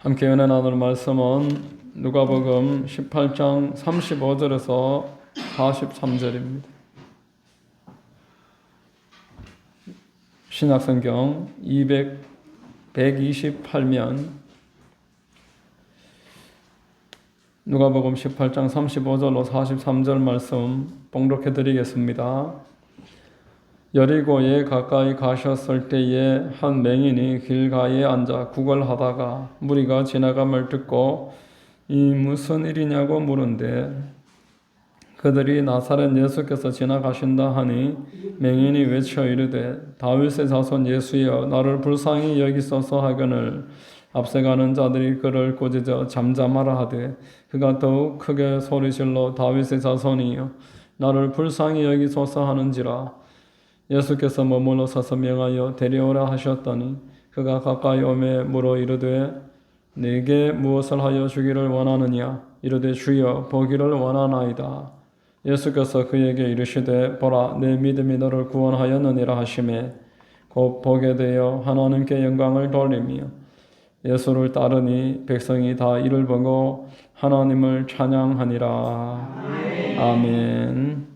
함께 은혜 나눌 말씀은 누가복음 18장 35절에서 43절입니다. 신약성경 128면 누가복음 18장 35절로 43절 말씀 봉독해 드리겠습니다. 여리고에 가까이 가셨을 때에 한 맹인이 길가에 앉아 구걸하다가 무리가 지나감을 듣고 이 무슨 일이냐고 물은데 그들이 나사렛 예수께서 지나가신다 하니 맹인이 외쳐 이르되 다윗의 자손 예수여 나를 불쌍히 여기소서 하거늘 앞서 가는 자들이 그를 꾸짖어 잠잠하라 하되 그가 더욱 크게 소리질러 다윗의 자손이여 나를 불쌍히 여기소서 하는지라. 예수께서 머물러 서서 명하여 데려오라 하셨더니 그가 가까이 오매 물어 이르되 내게 무엇을 하여 주기를 원하느냐. 이르되 주여 보기를 원하나이다. 예수께서 그에게 이르시되 보라 내 믿음이 너를 구원하였느니라 하시매 곧 보게 되어 하나님께 영광을 돌리며 예수를 따르니 백성이 다 이를 보고 하나님을 찬양하니라. 아멘.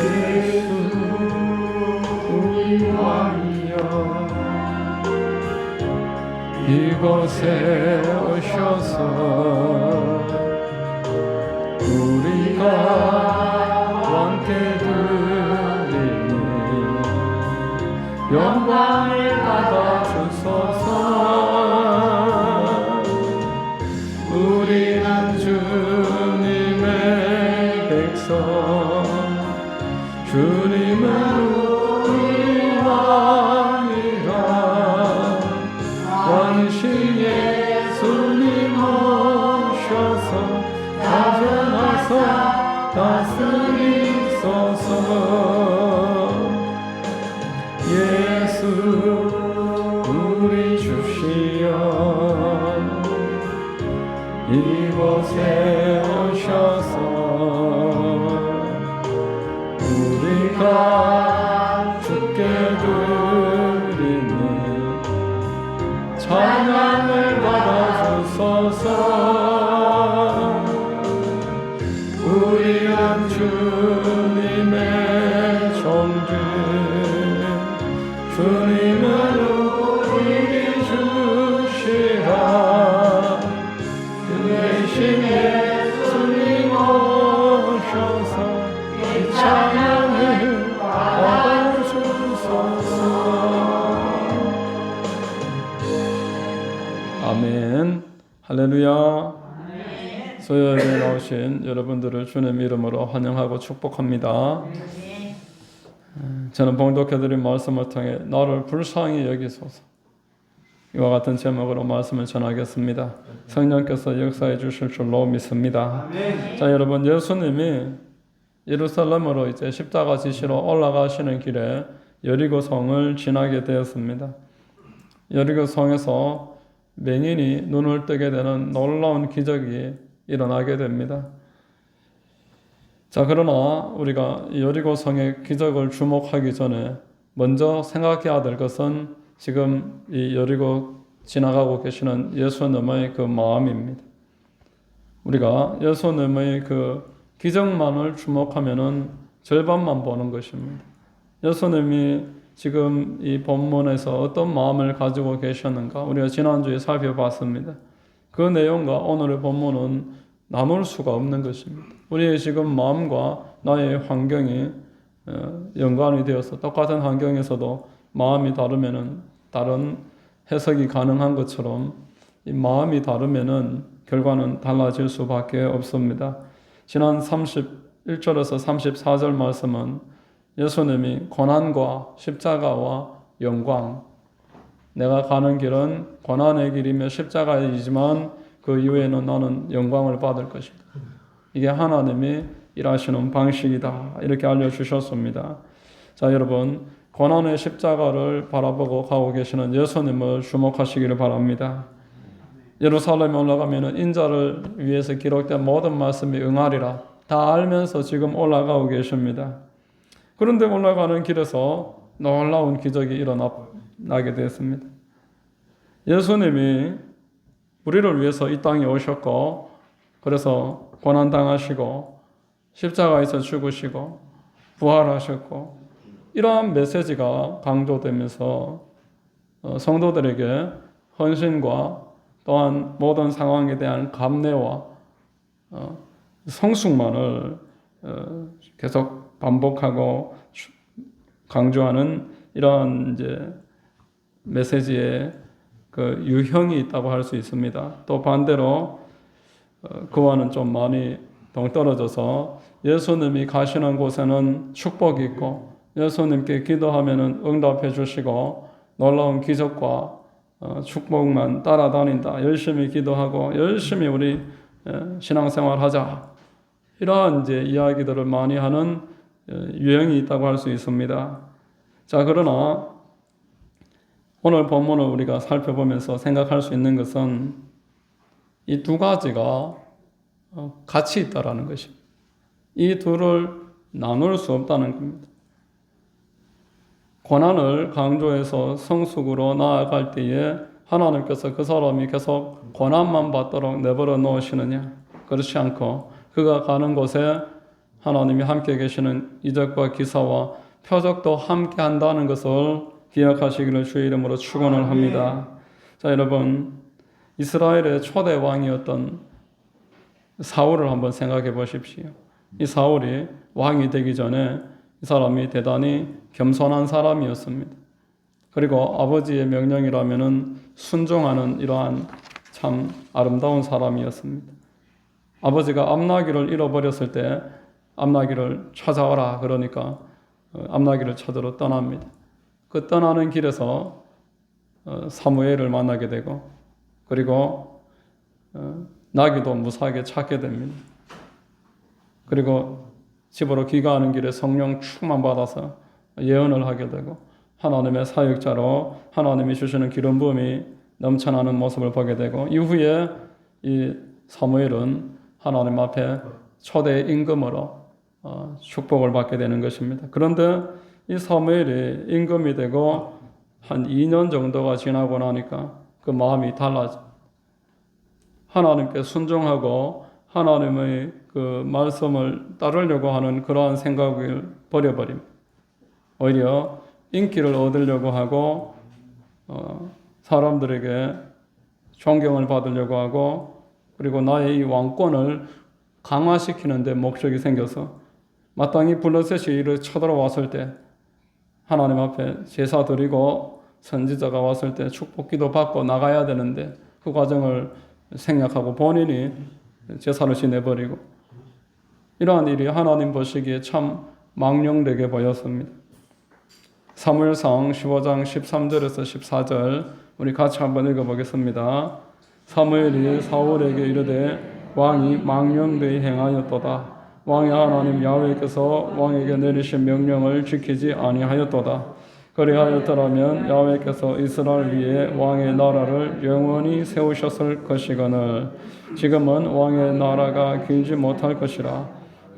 예수 우리 왕이여 이곳에 오셔서 우리가 왕께 드리니 영광을 받아 주소서. 우리는 주님의 백성 주님은 우리 왕이라. 왕이신 예수님 오셔서 다정하사 다스리소서. 예수 우리 주시여 이곳에 오셔서 우리가 주께 드리는 찬양을 받아주소서. 우리는 주님의 종들 주님은 우리 주시라. 주이신 예수님 오셔서 이 찬양을 받아주소서. 아멘. 할렐루야. 소요에 나오신 여러분들을 주님 이름으로 환영하고 축복합니다. 저는 봉독해드린 말씀을 통해 나를 불쌍히 여기소서 이와 같은 제목으로 말씀을 전하겠습니다. 성령께서 역사해 주실 줄로 믿습니다. 자, 여러분, 예수님이 예루살렘으로 이제 십자가 지시러 올라가시는 길에 여리고성을 지나게 되었습니다. 여리고성에서 맹인이 눈을 뜨게 되는 놀라운 기적이 일어나게 됩니다. 자, 그러나 우리가 여리고성의 기적을 주목하기 전에 먼저 생각해야 될 것은 지금 이 여리고 지나가고 계시는 예수님의 그 마음입니다. 우리가 예수님의 그 기적만을 주목하면은 절반만 보는 것입니다. 예수님이 지금 이 본문에서 어떤 마음을 가지고 계셨는가 우리가 지난주에 살펴봤습니다. 그 내용과 오늘의 본문은 나눌 수가 없는 것입니다. 우리의 지금 마음과 나의 환경이 연관이 되어서 똑같은 환경에서도 마음이 다르면은 다른 해석이 가능한 것처럼 이 마음이 다르면은 결과는 달라질 수밖에 없습니다. 지난 31절에서 34절 말씀은 예수님이 고난과 십자가와 영광, 내가 가는 길은 고난의 길이며 십자가이지만 그 이후에는 나는 영광을 받을 것이다. 이게 하나님이 일하시는 방식이다. 이렇게 알려주셨습니다. 자, 여러분, 고난의 십자가를 바라보고 가고 계시는 예수님을 주목하시기를 바랍니다. 예루살렘에 올라가면 인자를 위해서 기록된 모든 말씀이 응하리라 다 알면서 지금 올라가고 계십니다. 그런데 올라가는 길에서 놀라운 기적이 일어나게 되었습니다. 예수님이 우리를 위해서 이 땅에 오셨고, 그래서 고난당하시고 십자가에서 죽으시고 부활하셨고, 이러한 메시지가 강조되면서 성도들에게 헌신과 또한 모든 상황에 대한 감내와 성숙만을 계속 반복하고 강조하는 이러한 이제 메시지의 그 유형이 있다고 할 수 있습니다. 또 반대로 그와는 좀 많이 동떨어져서 예수님이 가시는 곳에는 축복이 있고 예수님께 기도하면은 응답해 주시고 놀라운 기적과 축복만 따라다닌다. 열심히 기도하고 열심히 우리 신앙생활 하자. 이러한 이제 이야기들을 많이 하는 유형이 있다고 할 수 있습니다. 자, 그러나 오늘 본문을 우리가 살펴보면서 생각할 수 있는 것은 이 두 가지가 같이 있다라는 것입니다. 이 둘을 나눌 수 없다는 겁니다. 고난을 강조해서 성숙으로 나아갈 때에 하나님께서 그 사람이 계속 고난만 받도록 내버려 놓으시느냐? 그렇지 않고 그가 가는 곳에 하나님이 함께 계시는 이적과 기사와 표적도 함께 한다는 것을 기억하시기를 주의 이름으로 축원을 합니다. 자, 여러분, 이스라엘의 초대 왕이었던 사울을 한번 생각해 보십시오. 이 사울이 왕이 되기 전에 이 사람이 대단히 겸손한 사람이었습니다. 그리고 아버지의 명령이라면은 순종하는 이러한 참 아름다운 사람이었습니다. 아버지가 암나귀를 잃어버렸을 때 암나귀를 찾아와라 그러니까 암나귀를 찾으러 떠납니다. 그 떠나는 길에서 사무엘을 만나게 되고 그리고 나귀도 무사하게 찾게 됩니다. 그리고 집으로 귀가하는 길에 성령 충만 받아서 예언을 하게 되고 하나님의 사역자로 하나님이 주시는 기름 부음이 넘쳐나는 모습을 보게 되고 이후에 이 사무엘은 하나님 앞에 초대 임금으로 축복을 받게 되는 것입니다. 그런데 이 사무엘이 임금이 되고 한 2년 정도가 지나고 나니까 그 마음이 달라져. 하나님께 순종하고 하나님의 그 말씀을 따르려고 하는 그러한 생각을 버려버립니다. 오히려 인기를 얻으려고 하고 사람들에게 존경을 받으려고 하고 그리고 나의 이 왕권을 강화시키는 데 목적이 생겨서 마땅히 블레셋이 이를 쳐들어왔을 때 하나님 앞에 제사 드리고 선지자가 왔을 때 축복기도 받고 나가야 되는데 그 과정을 생략하고 본인이 제사를 지내버리고 이러한 일이 하나님 보시기에 참 망령되게 보였습니다. 사무엘상 15장 13절에서 14절 우리 같이 한번 읽어보겠습니다. 사무엘이 사울에게 이르되 왕이 망령되이 행하였도다. 왕의 하나님 야훼께서 왕에게 내리신 명령을 지키지 아니하였도다. 그리하였더라면 야훼께서 이스라엘 위에 왕의 나라를 영원히 세우셨을 것이거늘 지금은 왕의 나라가 길지 못할 것이라.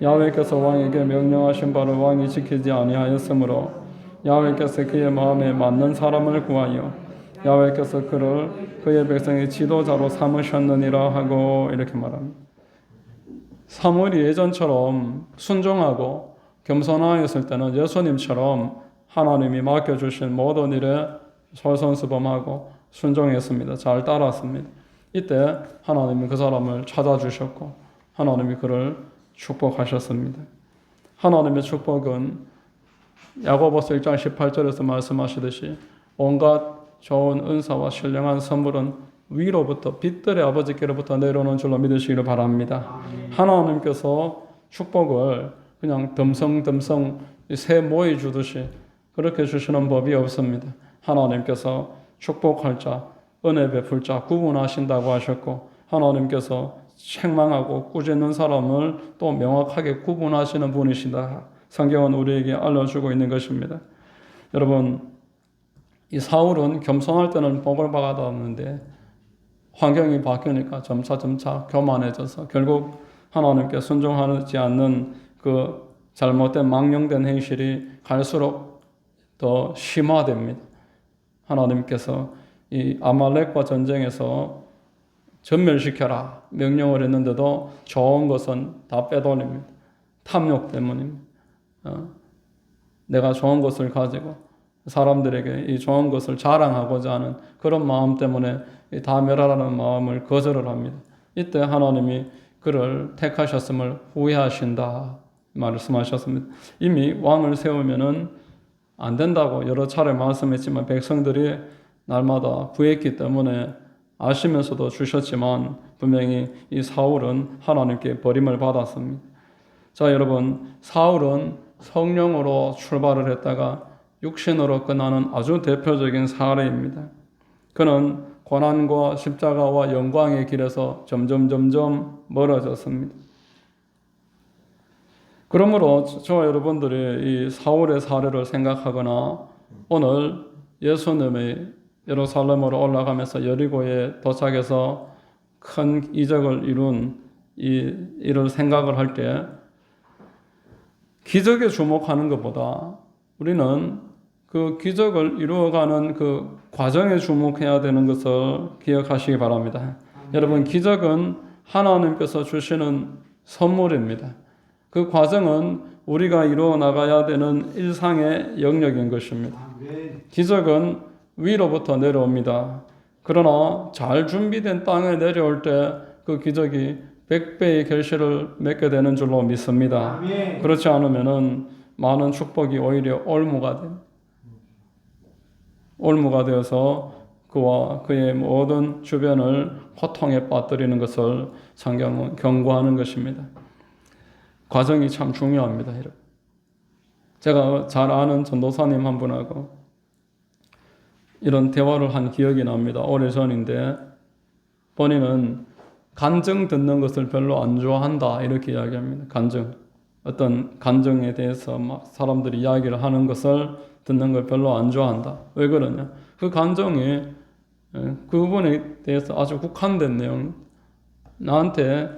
야훼께서 왕에게 명령하신 바를 왕이 지키지 아니하였으므로 야훼께서 그의 마음에 맞는 사람을 구하여 야훼께서 그를 그의 백성의 지도자로 삼으셨느니라 하고 이렇게 말합니다. 사무엘이 예전처럼 순종하고 겸손하였을 때는 예수님처럼 하나님이 맡겨주신 모든 일에 솔선수범하고 순종했습니다. 잘 따랐습니다. 이때 하나님이 그 사람을 찾아주셨고 하나님이 그를 축복하셨습니다. 하나님의 축복은 야고보서 1장 18절에서 말씀하시듯이 온갖 좋은 은사와 신령한 선물은 위로부터 빛들의 아버지께로부터 내려오는 줄로 믿으시기를 바랍니다. 하나님께서 축복을 그냥 덤성덤성 새 모이 주듯이 그렇게 주시는 법이 없습니다. 하나님께서 축복할 자, 은혜 베풀 자 구분하신다고 하셨고 하나님께서 책망하고 꾸짖는 사람을 또 명확하게 구분하시는 분이시다. 성경은 우리에게 알려주고 있는 것입니다. 여러분, 이 사울은 겸손할 때는 복을 받았는데 환경이 바뀌니까 점차 교만해져서 결국 하나님께 순종하지 않는 그 잘못된 망령된 행실이 갈수록 더 심화됩니다. 하나님께서 이 아말렉과 전쟁에서 전멸시켜라 명령을 했는데도 좋은 것은 다 빼돌립니다. 탐욕 때문입니다. 내가 좋은 것을 가지고 사람들에게 이 좋은 것을 자랑하고자 하는 그런 마음 때문에 다 멸하라는 마음을 거절을 합니다. 이때 하나님이 그를 택하셨음을 후회하신다 말씀하셨습니다. 이미 왕을 세우면은 안 된다고 여러 차례 말씀했지만 백성들이 날마다 구했기 때문에 아시면서도 주셨지만 분명히 이 사울은 하나님께 버림을 받았습니다. 자, 여러분, 사울은 성령으로 출발을 했다가 육신으로 끝나는 아주 대표적인 사례입니다. 그는 고난과 십자가와 영광의 길에서 점점 멀어졌습니다. 그러므로 저와 여러분들이 이 사울의 사례를 생각하거나 오늘 예수님이 예루살렘으로 올라가면서 여리고에 도착해서 큰 이적을 이룬 이를 생각을 할 때 기적에 주목하는 것보다 우리는 그 기적을 이루어가는 그 과정에 주목해야 되는 것을 기억하시기 바랍니다. 여러분, 기적은 하나님께서 주시는 선물입니다. 그 과정은 우리가 이루어 나가야 되는 일상의 영역인 것입니다. 기적은 위로부터 내려옵니다. 그러나 잘 준비된 땅에 내려올 때 그 기적이 100배의 결실을 맺게 되는 줄로 믿습니다. 그렇지 않으면은 많은 축복이 오히려 올무가 되어서 그와 그의 모든 주변을 고통에 빠뜨리는 것을 성경은 경고하는 것입니다. 과정이 참 중요합니다, 여러분. 제가 잘 아는 전도사님 한 분하고 이런 대화를 한 기억이 납니다. 오래전인데 본인은 간증 듣는 것을 별로 안 좋아한다 이렇게 이야기합니다. 어떤 간증에 대해서 막 사람들이 이야기를 하는 것을 듣는 걸 별로 안 좋아한다. 왜 그러냐? 그 간증이 그분에 대해서 아주 국한된 내용, 나한테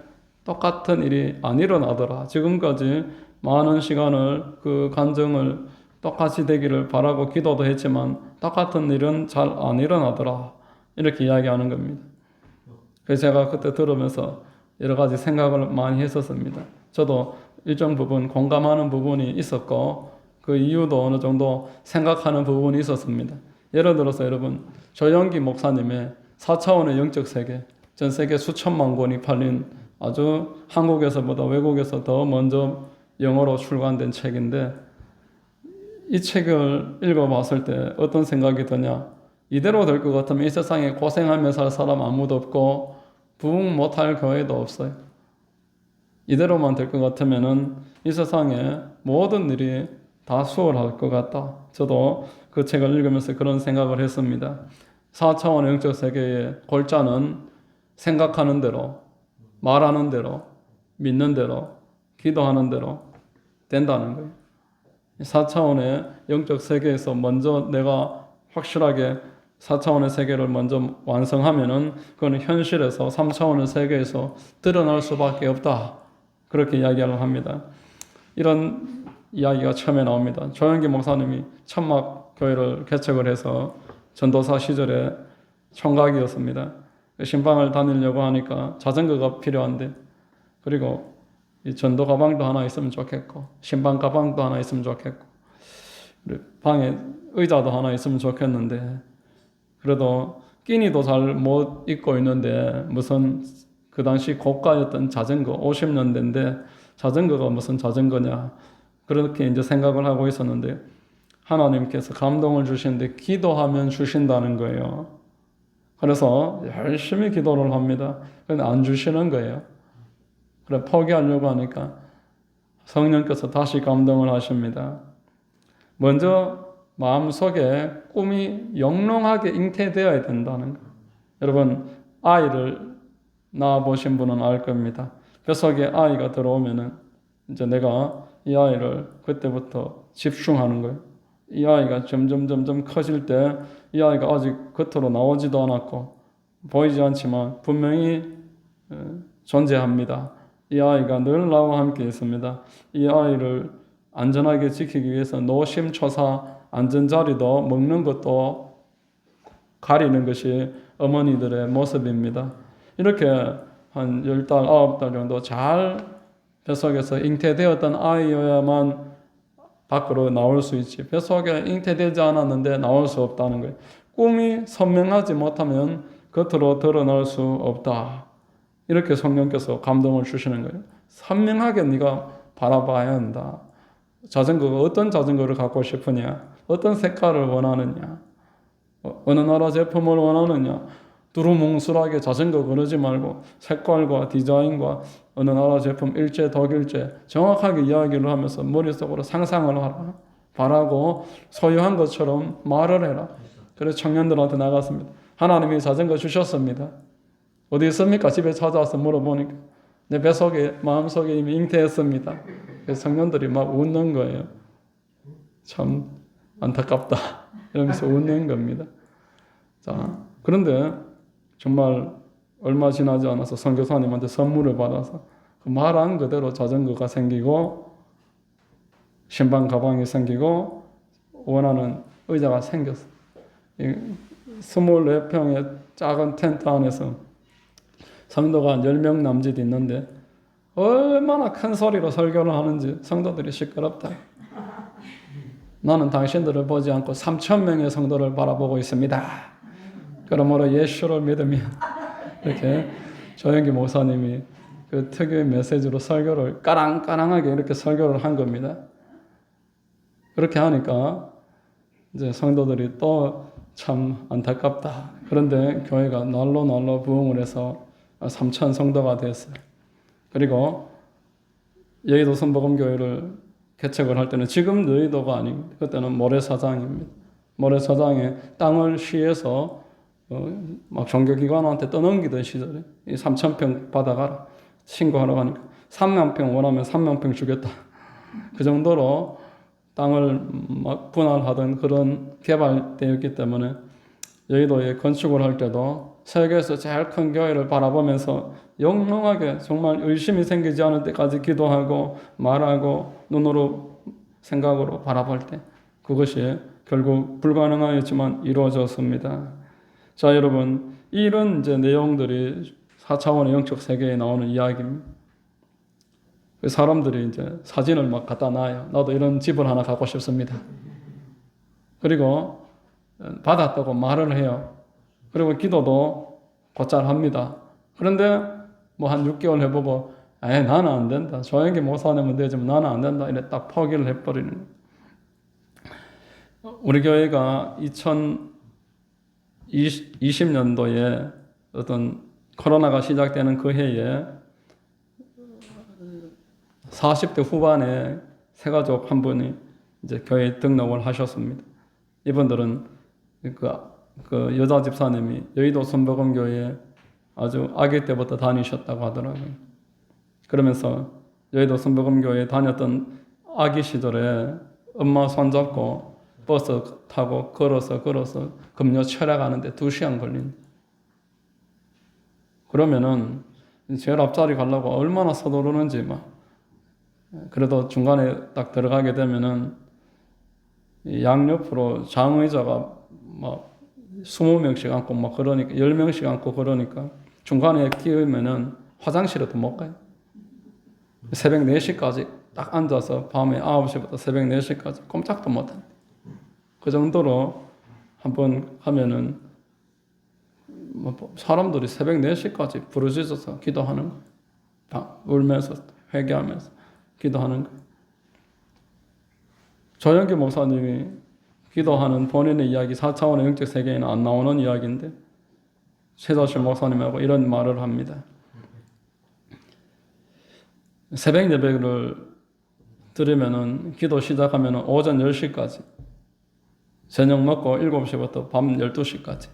똑같은 일이 안 일어나더라. 지금까지 많은 시간을 그 간증을 똑같이 되기를 바라고 기도도 했지만 똑같은 일은 잘 안 일어나더라. 이렇게 이야기하는 겁니다. 그래서 제가 그때 들으면서 여러 가지 생각을 많이 했었습니다. 저도 일정 부분 공감하는 부분이 있었고 그 이유도 어느 정도 생각하는 부분이 있었습니다. 예를 들어서 여러분, 조영기 목사님의 4차원의 영적 세계, 전 세계 수천만 권이 팔린 아주 한국에서보다 외국에서 더 먼저 영어로 출간된 책인데 이 책을 읽어봤을 때 어떤 생각이 드냐? 이대로 될 것 같으면 이 세상에 고생하며 살 사람 아무도 없고 부흥 못할 교회도 없어요. 이대로만 될 것 같으면은 이 세상에 모든 일이 다 수월할 것 같다. 저도 그 책을 읽으면서 그런 생각을 했습니다. 4차원의 영적 세계의 골자는 생각하는 대로, 말하는 대로, 믿는 대로, 기도하는 대로 된다는 거예요. 4차원의 영적 세계에서 먼저 내가 확실하게 4차원의 세계를 먼저 완성하면은 그건 현실에서 3차원의 세계에서 드러날 수밖에 없다. 그렇게 이야기를 합니다. 이런 이야기가 처음에 나옵니다. 조영기 목사님이 천막 교회를 개척을 해서 전도사 시절에 총각이었습니다. 신방을 다니려고 하니까 자전거가 필요한데 그리고 이 전도 가방도 하나 있으면 좋겠고 신방 가방도 하나 있으면 좋겠고 방에 의자도 하나 있으면 좋겠는데 그래도 끼니도 잘 못 입고 있는데 무슨 그 당시 고가였던 자전거 50년대인데 자전거가 무슨 자전거냐 그렇게 이제 생각을 하고 있었는데 하나님께서 감동을 주시는데 기도하면 주신다는 거예요. 그래서 열심히 기도를 합니다. 그런데 안 주시는 거예요. 그래 포기하려고 하니까 성령께서 다시 감동을 하십니다. 먼저 마음속에 꿈이 영롱하게 잉태되어야 된다는 거예요. 여러분 아이를 낳아보신 분은 알 겁니다. 뱃속에 아이가 들어오면은 이제 내가 이 아이를 그때부터 집중하는 거예요. 이 아이가 점점 커질 때 이 아이가 아직 겉으로 나오지도 않았고 보이지 않지만 분명히 존재합니다. 이 아이가 늘 나와 함께 있습니다. 이 아이를 안전하게 지키기 위해서 노심초사 안전자리도 먹는 것도 가리는 것이 어머니들의 모습입니다. 이렇게 한 10달, 9달 정도 잘 뱃속에서 잉태되었던 아이여야만 밖으로 나올 수 있지. 뱃속에 잉태되지 않았는데 나올 수 없다는 거예요. 꿈이 선명하지 못하면 겉으로 드러날 수 없다. 이렇게 성령께서 감동을 주시는 거예요. 선명하게 네가 바라봐야 한다. 자전거가 어떤 자전거를 갖고 싶으냐? 어떤 색깔을 원하느냐? 어느 나라 제품을 원하느냐? 두루뭉술하게 자전거 그러지 말고 색깔과 디자인과 어느 나라 제품 일제 독일제 정확하게 이야기를 하면서 머릿속으로 상상을 하라. 바라고 소유한 것처럼 말을 해라. 그래서 청년들한테 나갔습니다. 하나님이 자전거 주셨습니다. 어디 있습니까? 집에 찾아와서 물어보니까 내 뱃속에 마음속에 이미 잉태했습니다. 그래서 청년들이 막 웃는 거예요. 참 안타깝다 이러면서 웃는 겁니다. 자, 그런데 정말 얼마 지나지 않아서 선교사님한테 선물을 받아서 그 말한 그대로 자전거가 생기고 신방 가방이 생기고 원하는 의자가 생겼어요. 24평의 작은 텐트 안에서 성도가 한 10명 남짓 있는데 얼마나 큰 소리로 설교를 하는지 성도들이 시끄럽다. 나는 당신들을 보지 않고 3,000명의 성도를 바라보고 있습니다. 그러므로 예수를 믿으면 이렇게 조영기 목사님이 그 특유의 메시지로 설교를 까랑까랑하게 이렇게 설교를 한 겁니다. 그렇게 하니까 이제 성도들이 또 참 안타깝다. 그런데 교회가 날로 부흥을 해서 3,000 성도가 됐어요. 그리고 여의도 선복음교회를 개척을 할 때는 지금 여의도가 아니고 그때는 모래사장입니다. 모래사장에 땅을 시에서 막 종교기관한테 떠넘기던 시절에 이 3,000평 받아가라 신고하러 가니까 3만 평 원하면 3만 평 주겠다. 그 정도로 땅을 막 분할하던 그런 개발되었기 때문에 여의도에 건축을 할 때도 세계에서 제일 큰 교회를 바라보면서 영롱하게 정말 의심이 생기지 않을 때까지 기도하고 말하고 눈으로 생각으로 바라볼 때 그것이 결국 불가능하였지만 이루어졌습니다. 자, 여러분, 이런 이제 내용들이 4차원의 영적 세계에 나오는 이야기입니다. 사람들이 이제 사진을 막 갖다 놔요. 나도 이런 집을 하나 갖고 싶습니다. 그리고 받았다고 말을 해요. 그리고 기도도 곧잘 합니다. 그런데 뭐 한 6개월 해보고 나는 안 된다. 조영기 목사님은 되지만 나는 안 된다. 이래 딱 포기를 해버리는 거예요. 우리 교회가 2020년도에 어떤 코로나가 시작되는 그 해에 40대 후반에 새가족 한 분이 이제 교회에 등록을 하셨습니다. 이분들은 그 여자 집사님이 여의도 선복음교회에 아주 아기 때부터 다니셨다고 하더라고요. 그러면서 여의도 선복음교회에 다녔던 아기 시절에 엄마 손잡고 버스 타고 걸어서 금요 철학하는데 2시간 걸린다. 그러면은 제일 앞자리 가려고 얼마나 서두르는지 막. 그래도 중간에 딱 들어가게 되면은 양옆으로 장의자가 막 20명씩 앉고 막 그러니까 10명씩 앉고 그러니까 중간에 끼우면은 화장실에도 못 가요. 새벽 4시까지 딱 앉아서 밤에 9시부터 새벽 4시까지 꼼짝도 못 합니다. 그 정도로 한번 하면은 사람들이 새벽 4시까지 부르짖어서 기도하는 거예요. 울면서 회개하면서 기도하는 거예요. 조영기 목사님이 기도하는 본인의 이야기 4차원의 영적 세계에는 안 나오는 이야기인데 최다실 목사님하고 이런 말을 합니다. 새벽 예배를 드리면은 기도 시작하면은 오전 10시까지 저녁 먹고 7시부터 밤 12시까지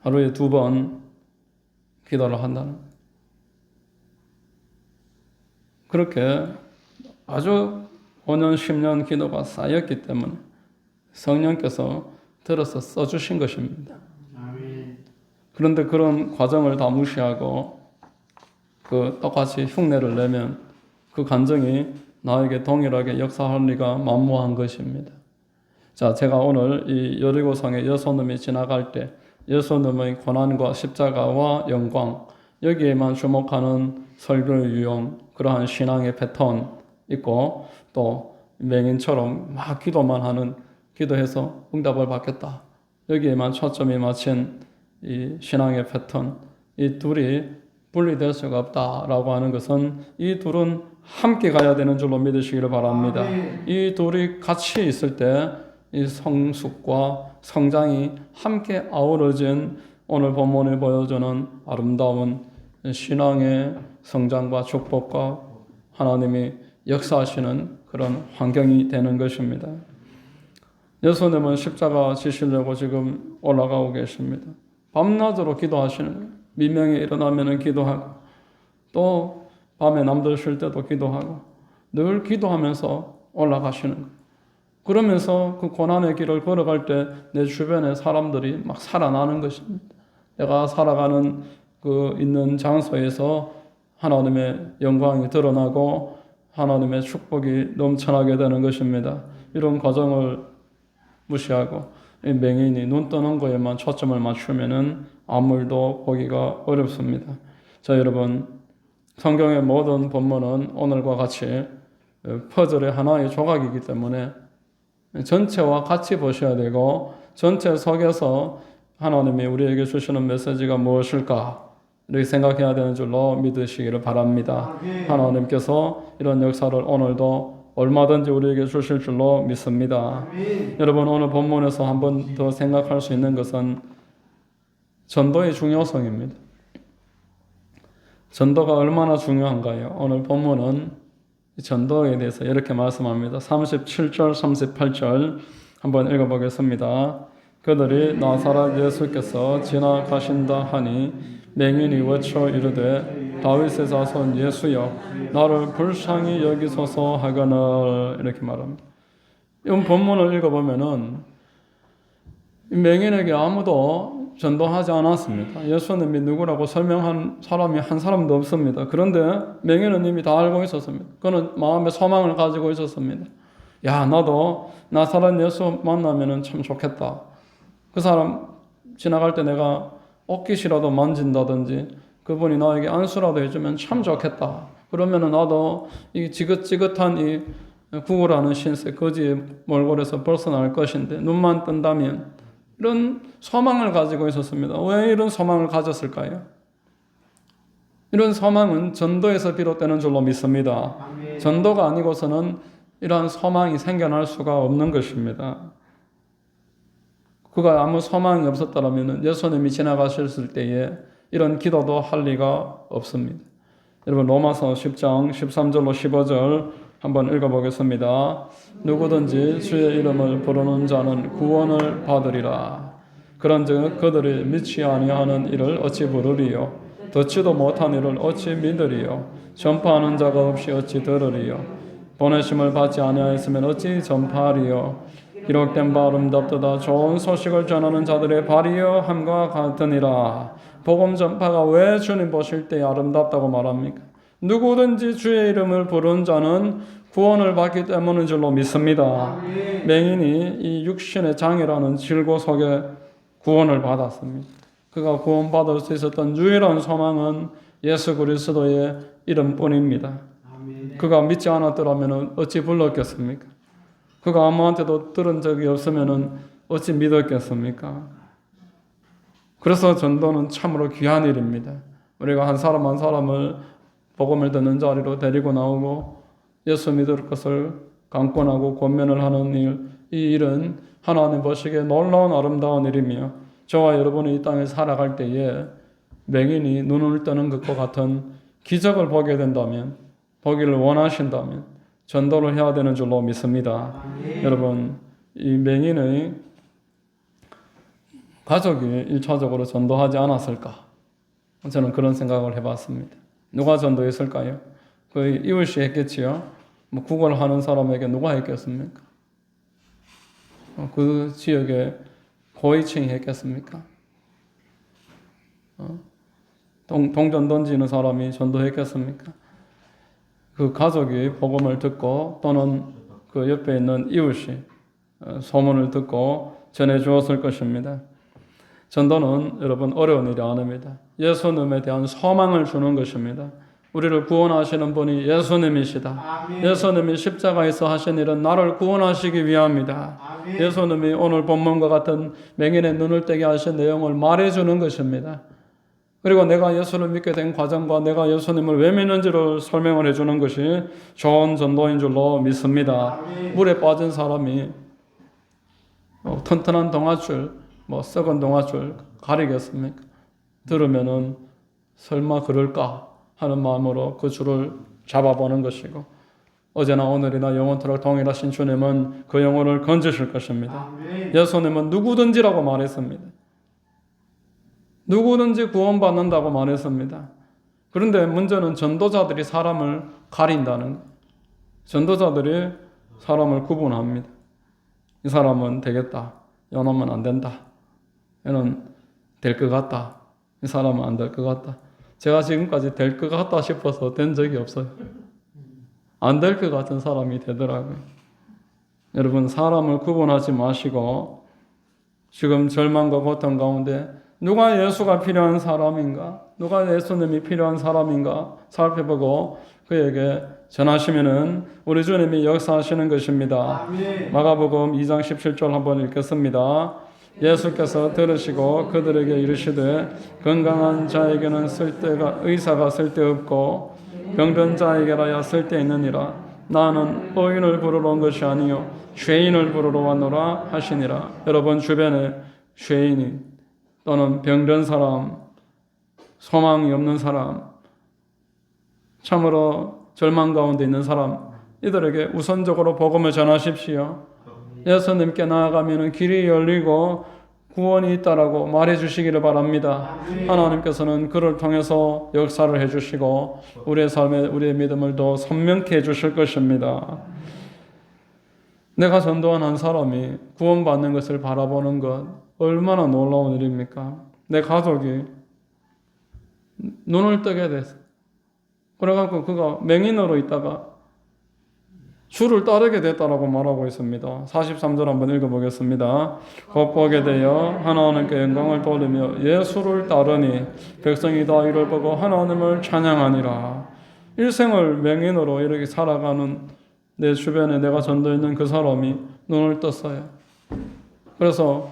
하루에 2번 기도를 한다는 거예요. 그렇게 아주 5년, 10년 기도가 쌓였기 때문에 성령께서 들어서 써주신 것입니다. 그런데 그런 과정을 다 무시하고 그 똑같이 흉내를 내면 그 감정이 나에게 동일하게 역사할 리가 만무한 것입니다. 자, 제가 오늘 이 여리고성에 예수님이 지나갈 때 예수님의 고난과 십자가와 영광 여기에만 주목하는 설교의 유형, 그러한 신앙의 패턴 있고 또 맹인처럼 막 기도만 하는 기도해서 응답을 받겠다. 여기에만 초점이 맞춘 이 신앙의 패턴, 이 둘이 분리될 수가 없다라고 하는 것은 이 둘은 함께 가야 되는 줄로 믿으시기를 바랍니다. 이 둘이 같이 있을 때 이 성숙과 성장이 함께 아우러진 오늘 본문에 보여주는 아름다운 신앙의 성장과 축복과 하나님이 역사하시는 그런 환경이 되는 것입니다. 예수님은 십자가 지시려고 지금 올라가고 계십니다. 밤낮으로 기도하시는 거예요. 미명에 일어나면 기도하고 또 밤에 남들 쉴 때도 기도하고 늘 기도하면서 올라가시는 거예요. 그러면서 그 고난의 길을 걸어갈 때 내 주변에 사람들이 막 살아나는 것입니다. 내가 살아가는 그 있는 장소에서 하나님의 영광이 드러나고 하나님의 축복이 넘쳐나게 되는 것입니다. 이런 과정을 무시하고 이 맹인이 눈 뜨는 거에만 초점을 맞추면은 아무도 보기가 어렵습니다. 자, 여러분, 성경의 모든 본문은 오늘과 같이 퍼즐의 하나의 조각이기 때문에 전체와 같이 보셔야 되고 전체 속에서 하나님이 우리에게 주시는 메시지가 무엇일까 이렇게 생각해야 되는 줄로 믿으시기를 바랍니다. 하나님께서 이런 역사를 오늘도 얼마든지 우리에게 주실 줄로 믿습니다. 여러분, 오늘 본문에서 한 번 더 생각할 수 있는 것은 전도의 중요성입니다. 전도가 얼마나 중요한가요? 오늘 본문은 전도에 대해서 이렇게 말씀합니다. 37절, 38절 한번 읽어보겠습니다. 그들이 나사렛 예수께서 지나가신다 하니 맹인이 외쳐 이르되 다윗의 자손 예수여 나를 불쌍히 여기소서 하거늘 이렇게 말합니다. 이 본문을 읽어보면은 맹인에게 아무도 전도하지 않았습니다. 예수님이 누구라고 설명한 사람이 한 사람도 없습니다. 그런데 맹인은 이미 다 알고 있었습니다. 그는 마음에 소망을 가지고 있었습니다. 야, 나도 나사렛 예수 만나면 참 좋겠다. 그 사람 지나갈 때 내가 옷깃이라도 만진다든지 그분이 나에게 안수라도 해주면 참 좋겠다. 그러면 나도 이 지긋지긋한 이 구걸하는 신세 거지의 몰골에서 벗어날 것인데 눈만 뜬다면 이런 소망을 가지고 있었습니다. 왜 이런 소망을 가졌을까요? 이런 소망은 전도에서 비롯되는 줄로 믿습니다. 전도가 아니고서는 이러한 소망이 생겨날 수가 없는 것입니다. 그가 아무 소망이 없었다면 예수님이 지나가셨을 때에 이런 기도도 할 리가 없습니다. 여러분, 로마서 10장 13절로 15절 한번 읽어보겠습니다. 누구든지 주의 이름을 부르는 자는 구원을 받으리라. 그런즉 그들이 믿지 아니하는 이를 어찌 부르리요? 듣지도 못한 이를 어찌 믿으리요? 전파하는 자가 없이 어찌 들으리요? 보내심을 받지 아니하였으면 어찌 전파하리요? 기록된 바 아름답도다 좋은 소식을 전하는 자들의 발이여 함과 같으니라. 복음 전파가 왜 주님 보실 때 아름답다고 말합니까? 누구든지 주의 이름을 부른 자는 구원을 받기 때문인 줄로 믿습니다. 맹인이 이 육신의 장애라는 질고 속에 구원을 받았습니다. 그가 구원받을 수 있었던 유일한 소망은 예수 그리스도의 이름뿐입니다. 그가 믿지 않았더라면 어찌 불렀겠습니까? 그가 아무한테도 들은 적이 없으면 어찌 믿었겠습니까? 그래서 전도는 참으로 귀한 일입니다. 우리가 한 사람 한 사람을 복음을 듣는 자리로 데리고 나오고 예수 믿을 것을 강권하고 권면을 하는 일, 이 일은 하나님 보시기에 놀라운 아름다운 일이며 저와 여러분이 이 땅에 살아갈 때에 맹인이 눈을 뜨는 것과 같은 기적을 보게 된다면, 보기를 원하신다면 전도를 해야 되는 줄로 믿습니다. 여러분, 이 맹인의 가족이 1차적으로 전도하지 않았을까? 저는 그런 생각을 해봤습니다. 누가 전도했을까요? 그 이웃이 했겠지요. 뭐 구걸하는 사람에게 누가 했겠습니까? 그 지역에 고위층이 했겠습니까? 동전 던지는 사람이 전도했겠습니까? 그 가족이 복음을 듣고 또는 그 옆에 있는 이웃이 소문을 듣고 전해 주었을 것입니다. 전도는 여러분 어려운 일이 아닙니다. 예수님에 대한 소망을 주는 것입니다. 우리를 구원하시는 분이 예수님이시다. 아멘. 예수님이 십자가에서 하신 일은 나를 구원하시기 위함이다. 아멘. 예수님이 오늘 본문과 같은 맹인의 눈을 뜨게 하신 내용을 말해주는 것입니다. 그리고 내가 예수를 믿게 된 과정과 내가 예수님을 왜 믿는지를 설명을 해주는 것이 좋은 전도인 줄로 믿습니다. 아멘. 물에 빠진 사람이 튼튼한 동아줄, 썩은 동아줄 가리겠습니까? 들으면은 설마 그럴까 하는 마음으로 그 줄을 잡아보는 것이고, 어제나 오늘이나 영원토록 동일하신 주님은 그 영혼을 건지실 것입니다. 아멘. 예수님은 누구든지라고 말했습니다. 누구든지 구원받는다고 말했습니다. 그런데 문제는 전도자들이 사람을 가린다는 것. 전도자들이 사람을 구분합니다. 이 사람은 되겠다. 이놈은 안 된다. 얘는 될 것 같다. 이 사람은 안 될 것 같다. 제가 지금까지 될 것 같다 싶어서 된 적이 없어요. 안 될 것 같은 사람이 되더라고요. 여러분, 사람을 구분하지 마시고 지금 절망과 고통 가운데 누가 예수가 필요한 사람인가? 누가 예수님이 필요한 사람인가? 살펴보고 그에게 전하시면은 우리 주님이 역사하시는 것입니다. 아멘. 마가복음 2장 17절 한번 읽겠습니다. 예수께서 들으시고 그들에게 이르시되 건강한 자에게는 의사가 쓸데없고 병든 자에게라야 쓸데있느니라. 나는 의인을 부르러 온 것이 아니요 죄인을 부르러 왔노라 하시니라. 여러분 주변에 죄인이 또는 병든 사람, 소망이 없는 사람, 참으로 절망 가운데 있는 사람, 이들에게 우선적으로 복음을 전하십시오. 예수님께 나아가면 길이 열리고 구원이 있다라고 말해 주시기를 바랍니다. 하나님께서는 그를 통해서 역사를 해주시고 우리의 삶에 우리의 믿음을 더 선명케 해주실 것입니다. 내가 전도한 한 사람이 구원받는 것을 바라보는 것 얼마나 놀라운 일입니까? 내 가족이 눈을 뜨게 됐어. 그래갖고 그가 맹인으로 있다가 주를 따르게 됐다라고 말하고 있습니다. 43절 한번 읽어보겠습니다. 곧 보게 되어 하나님께 영광을 돌리며 예수를 따르니 백성이 다 이를 보고 하나님을 찬양하니라. 일생을 맹인으로 이렇게 살아가는 내 주변에 내가 전도했는 그 사람이 눈을 떴어요. 그래서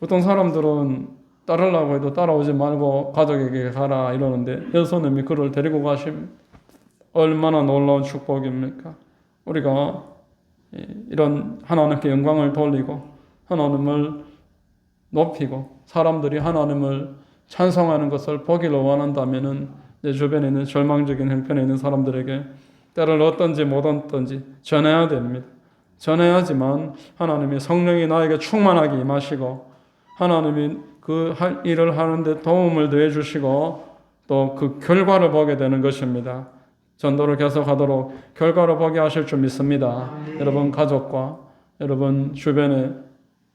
어떤 사람들은 따르려고 해도 따라오지 말고 가족에게 가라 이러는데 예수님이 그를 데리고 가심 얼마나 놀라운 축복입니까? 우리가 이런 하나님께 영광을 돌리고 하나님을 높이고 사람들이 하나님을 찬송하는 것을 보기를 원한다면은 내 주변에 있는 절망적인 형편에 있는 사람들에게 때를 얻든지 못 얻든지 전해야 됩니다. 전해야지만 하나님의 성령이 나에게 충만하게 임하시고 하나님이 그 일을 하는데 도움을 더해 주시고 또 그 결과를 보게 되는 것입니다. 전도를 계속하도록 결과를 보게 하실 줄 믿습니다. 여러분 가족과 여러분 주변에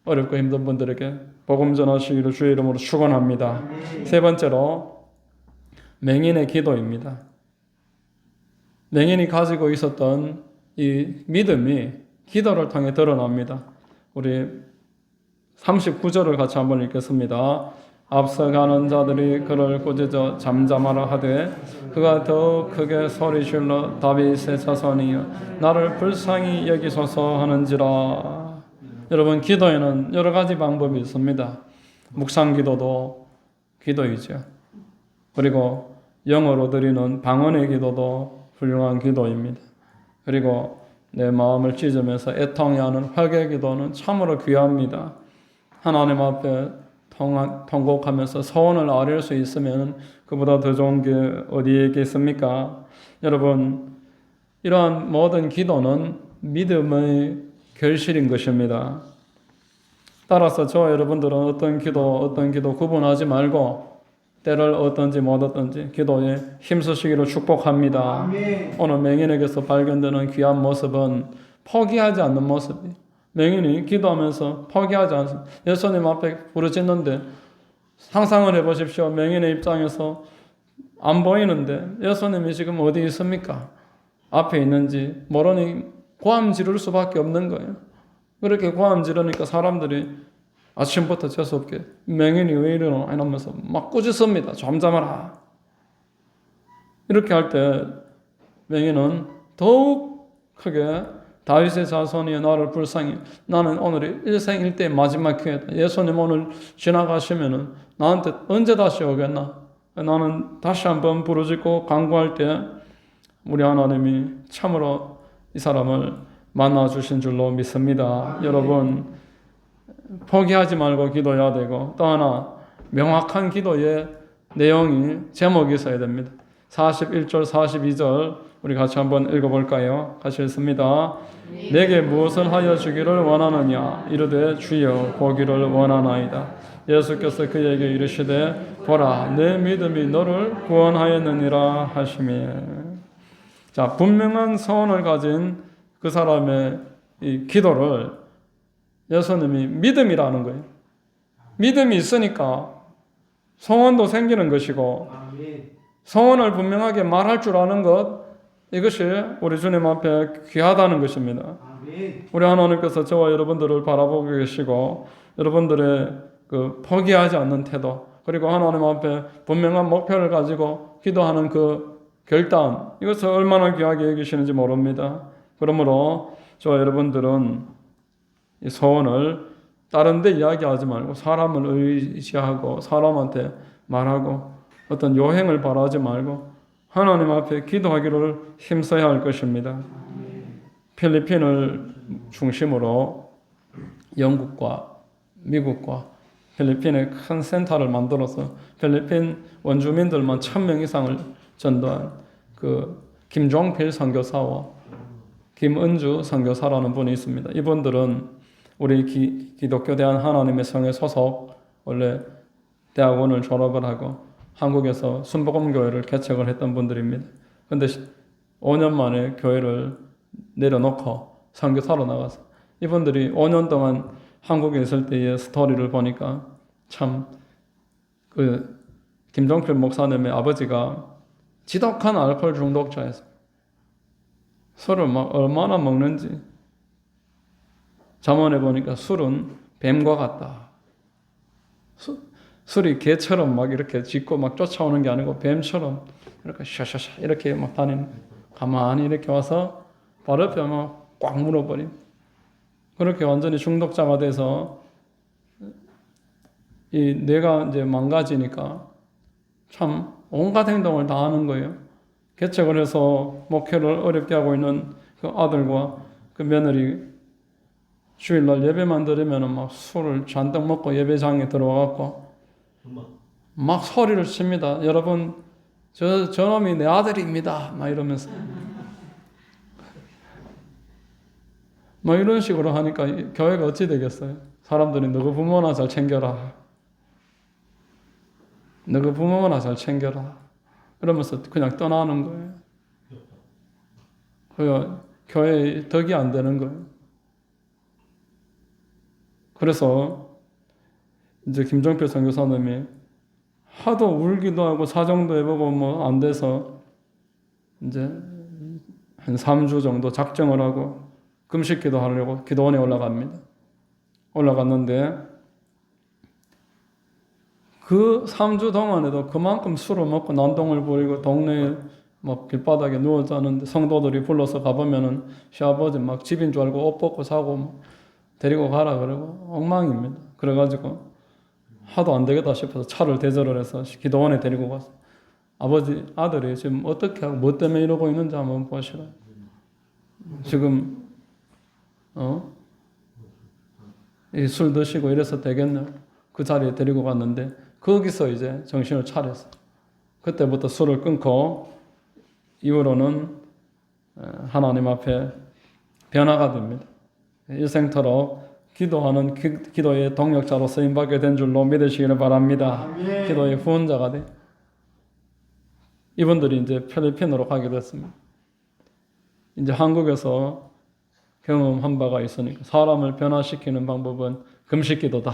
어렵고 힘든 분들에게 복음 전하시기를 주의 이름으로 축원합니다. 세 번째로 맹인의 기도입니다. 맹인이 가지고 있었던 이 믿음이 기도를 통해 드러납니다. 우리 39절을 같이 한번 읽겠습니다. 앞서가는 자들이 그를 꾸짖어 잠잠하라 하되 그가 더 크게 소리질러 다윗의 자손이여 나를 불쌍히 여기소서 하는지라. 여러분 기도에는 여러 가지 방법이 있습니다. 묵상 기도도 기도이죠. 그리고 영어로 드리는 방언의 기도도 훌륭한 기도입니다. 그리고 내 마음을 찢으면서 애통해 하는 회개 기도는 참으로 귀합니다. 하나님 앞에 통곡하면서 소원을 아뢰을 수 있으면 그보다 더 좋은 게 어디에 있겠습니까? 여러분 이러한 모든 기도는 믿음의 결실인 것입니다. 따라서 저 여러분들은 어떤 기도 구분하지 말고 때를 얻든지 못 얻든지 기도에 힘쓰시기를 축복합니다. 아멘. 오늘 맹인에게서 발견되는 귀한 모습은 포기하지 않는 모습이에요. 맹인이 기도하면서 포기하지 않습니다. 예수님 앞에 부르짖는데 상상을 해보십시오. 맹인의 입장에서 안 보이는데 예수님이 지금 어디 있습니까? 앞에 있는지 모르니 고함 지를 수밖에 없는 거예요. 그렇게 고함 지르니까 사람들이 아침부터 재수없게 맹인이 왜 이러노 이러면서 막 꾸짖습니다. 잠잠하라. 이렇게 할 때 맹인은 더욱 크게 다윗의 자손이여 나를 불쌍히 나는 오늘이 일생일대의 마지막 기회다. 예수님 오늘 지나가시면은 나한테 언제 다시 오겠나? 나는 다시 한번 부르짖고 간구할 때 우리 하나님이 참으로 이 사람을 만나 주신 줄로 믿습니다. 여러분 포기하지 말고 기도해야 되고 또 하나 명확한 기도의 내용이 제목이 있어야 됩니다. 41절 42절 우리 같이 한번 읽어볼까요? 같이 읽습니다. 내게 무엇을 하여 주기를 원하느냐 이르되 주여 보기를 원하나이다. 예수께서 그에게 이르시되 보라 내 믿음이 너를 구원하였느니라 하시며 자 분명한 소원을 가진 그 사람의 이 기도를 예수님이 믿음이라는 거예요. 믿음이 있으니까 소원도 생기는 것이고 소원을 분명하게 말할 줄 아는 것 이것이 우리 주님 앞에 귀하다는 것입니다. 우리 하나님께서 저와 여러분들을 바라보고 계시고 여러분들의 그 포기하지 않는 태도 그리고 하나님 앞에 분명한 목표를 가지고 기도하는 그 결단 이것을 얼마나 귀하게 여기시는지 모릅니다. 그러므로 저와 여러분들은 이 소원을 다른 데 이야기하지 말고 사람을 의지하고 사람한테 말하고 어떤 요행을 바라지 말고 하나님 앞에 기도하기를 힘써야 할 것입니다. 필리핀을 중심으로 영국과 미국과 필리핀에 큰 센터를 만들어서 필리핀 원주민들만 1,000명 이상을 전도한 그 김종필 선교사와 김은주 선교사라는 분이 있습니다. 이분들은 우리 기독교 대한 하나님의 성에 소속 원래 대학원을 졸업을 하고 한국에서 순복음교회를 개척을 했던 분들입니다. 그런데 5년 만에 교회를 내려놓고 선교사로 나가서 이분들이 5년 동안 한국에 있을 때의 스토리를 보니까 참 그 김종필 목사님의 아버지가 지독한 알코올 중독자였습니다. 술을 막 얼마나 먹는지 잠언에 보니까 술은 뱀과 같다. 술이 개처럼 막 이렇게 짖고 막 쫓아오는 게 아니고 뱀처럼 이렇게 샤샤샤 이렇게 막 다니는 가만히 이렇게 와서 바로 옆에 막 꽉 물어버림. 그렇게 완전히 중독자가 돼서 이 뇌가 이제 망가지니까 참 온갖 행동을 다 하는 거예요. 개척을 해서 목회를 어렵게 하고 있는 그 아들과 그 며느리 주일날 예배만 드리면 막 술을 잔뜩 먹고 예배장에 들어와갖고 막 소리를 칩니다. 여러분, 저놈이 내 아들입니다. 막 이러면서. 막 이런 식으로 하니까 교회가 어찌 되겠어요? 사람들이 너그 부모나 잘 챙겨라. 너그 부모나 잘 챙겨라. 이러면서 그냥 떠나는 거예요. 그 교회에 덕이 안 되는 거예요. 그래서 이제 김종필 선교사님이 하도 울기도 하고 사정도 해보고 뭐 안 돼서 이제 한 3주 정도 작정을 하고 금식기도 하려고 기도원에 올라갑니다. 올라갔는데 그 3주 동안에도 그만큼 술을 먹고 난동을 부리고 동네에 막 길바닥에 누워 자는데 성도들이 불러서 가보면은 시아버지 막 집인 줄 알고 옷 벗고 자고 데리고 가라 그러고 엉망입니다. 그래가지고 하도 안 되겠다 싶어서 차를 대절을 해서 기도원에 데리고 갔어. 아들이 지금 어떻게 하고 뭐 때문에 이러고 있는지 한번 보시라. 지금 이 술 드시고 이래서 되겠냐? 그 자리에 데리고 갔는데 거기서 이제 정신을 차렸어. 그때부터 술을 끊고 이후로는 하나님 앞에 변화가 됩니다. 일생토록 기도하는 기도의 동력자로 쓰임받게 된 줄로 믿으시기를 바랍니다. 아멘. 기도의 후원자가 돼. 이분들이 이제 필리핀으로 가게 됐습니다. 이제 한국에서 경험한 바가 있으니까 사람을 변화시키는 방법은 금식기도다.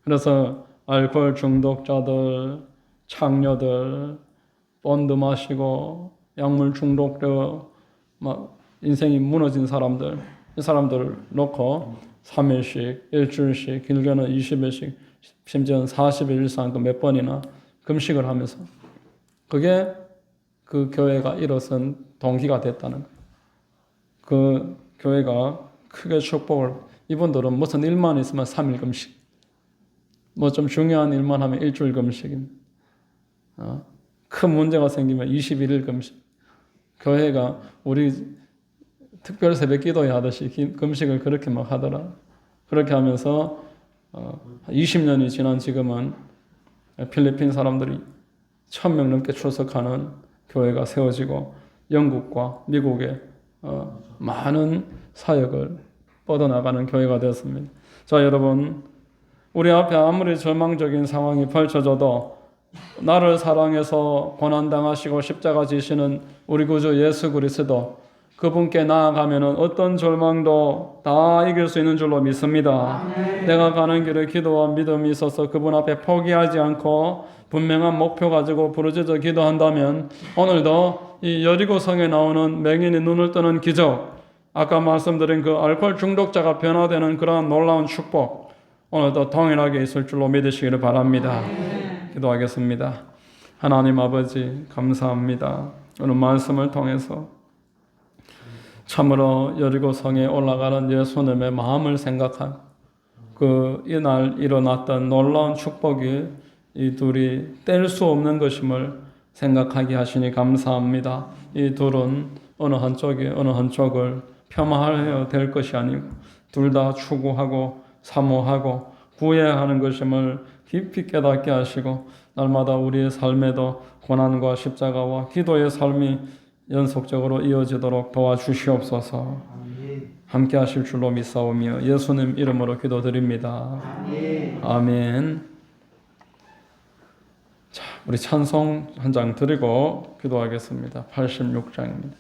그래서 알코올 중독자들, 창녀들, 본드 마시고 약물 중독되어 막 인생이 무너진 사람들, 이 사람들을 놓고 3일씩, 일주일씩, 길게는 20일씩, 심지어는 40일 이상 몇 번이나 금식을 하면서 그게 그 교회가 일어선 동기가 됐다는 거예요. 그 교회가 크게 축복을, 이분들은 무슨 일만 있으면 3일 금식, 뭐 좀 중요한 일만 하면 일주일 금식입니다. 큰 문제가 생기면 21일 금식. 교회가 우리 특별 새벽 기도회 하듯이 금식을 그렇게 막 하더라. 그렇게 하면서 20년이 지난 지금은 필리핀 사람들이 1000명 넘게 출석하는 교회가 세워지고 영국과 미국에 많은 사역을 뻗어나가는 교회가 되었습니다. 자, 여러분, 우리 앞에 아무리 절망적인 상황이 펼쳐져도 나를 사랑해서 고난당하시고 십자가 지시는 우리 구주 예수 그리스도, 그분께 나아가면 어떤 절망도 다 이길 수 있는 줄로 믿습니다. 내가 가는 길에 기도와 믿음이 있어서 그분 앞에 포기하지 않고 분명한 목표 가지고 부르짖어 기도한다면 오늘도 이 여리고성에 나오는 맹인이 눈을 뜨는 기적, 아까 말씀드린 그 알코올 중독자가 변화되는 그러한 놀라운 축복, 오늘도 동일하게 있을 줄로 믿으시기를 바랍니다. 기도하겠습니다. 하나님 아버지, 감사합니다. 오늘 말씀을 통해서 참으로 여리고성에 올라가는 예수님의 마음을 생각한 그 이날 일어났던 놀라운 축복이 이 둘이 뗄 수 없는 것임을 생각하게 하시니 감사합니다. 이 둘은 어느 한쪽이 어느 한쪽을 폄하해야 될 것이 아니고 둘 다 추구하고 사모하고 구해야 하는 것임을 깊이 깨닫게 하시고 날마다 우리의 삶에도 고난과 십자가와 기도의 삶이 연속적으로 이어지도록 도와주시옵소서. 함께 하실 줄로 믿사오며 예수님 이름으로 기도드립니다. 아멘. 자, 우리 찬송 한 장 드리고 기도하겠습니다. 86장입니다.